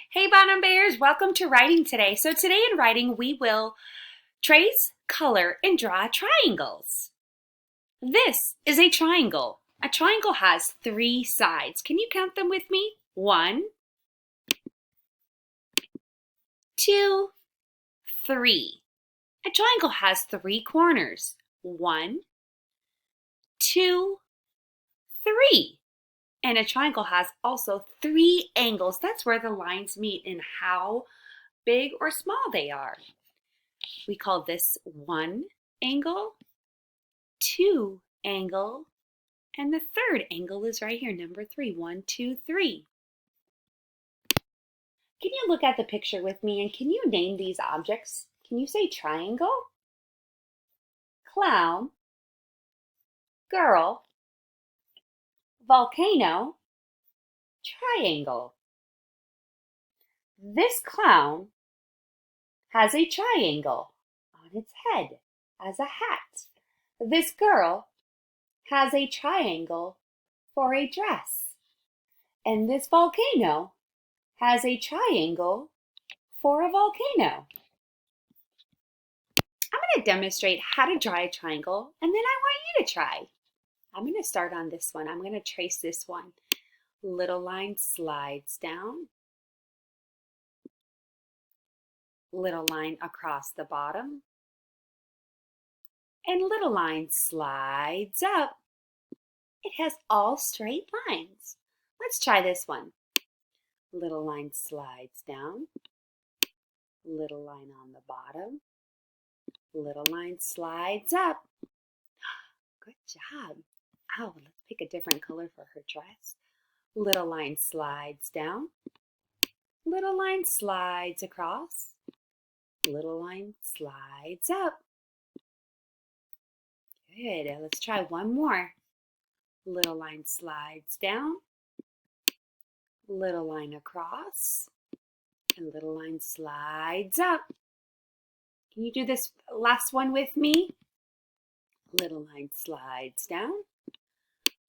Hey Bonham Bears, welcome to writing today. So today in writing we will trace, color, and draw triangles. This is a triangle. A triangle has three sides. Can you count them with me? 1, 2, 3. A triangle has three corners. 1, 2, 3. And a triangle has also three angles. That's where the lines meet and how big or small they are. We call this 1 angle, 2 angle, and the third angle is right here, number 3. 1, 2, 3. Can you look at the picture with me and can you name these objects? Can you say triangle, clown, girl, volcano, triangle? This clown has a triangle on its head as a hat. This girl has a triangle for a dress. And this volcano has a triangle for a volcano. I'm going to demonstrate how to draw a triangle, and then I want you to try. I'm going to start on this one. I'm going to trace this one. Little line slides down. Little line across the bottom. And little line slides up. It has all straight lines. Let's try this one. Little line slides down. Little line on the bottom. Little line slides up. Good job. Oh, let's pick a different color for her dress. Little line slides down. Little line slides across. Little line slides up. Good. Let's try one more. Little line slides down. Little line across. And little line slides up. Can you do this last one with me? Little line slides down.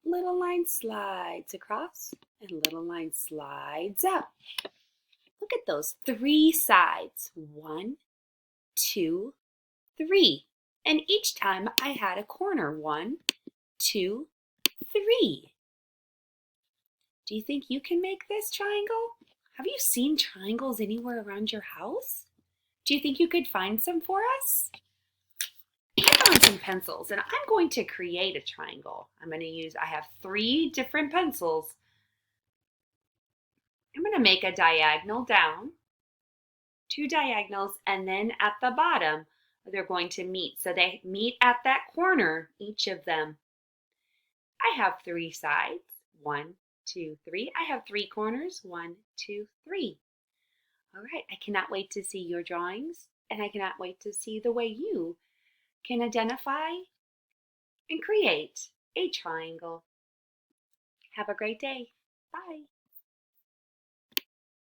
Little line slides across. And little line slides up. Look at those three sides. 1, 2, 3. And each time I had a corner. 1, 2, 3. Do you think you can make this triangle? Have you seen triangles anywhere around your house? Do you think you could find some for us? I found some pencils and I'm going to create a triangle. I have 3 different pencils. I'm going to make a diagonal down, 2 diagonals, and then at the bottom they're going to meet. So they meet at that corner, each of them. I have 3 sides. 1, 2, 3. I have 3 corners. 1, 2, 3. All right, I cannot wait to see your drawings, and I cannot wait to see the way you can identify and create a triangle. Have a great day. Bye.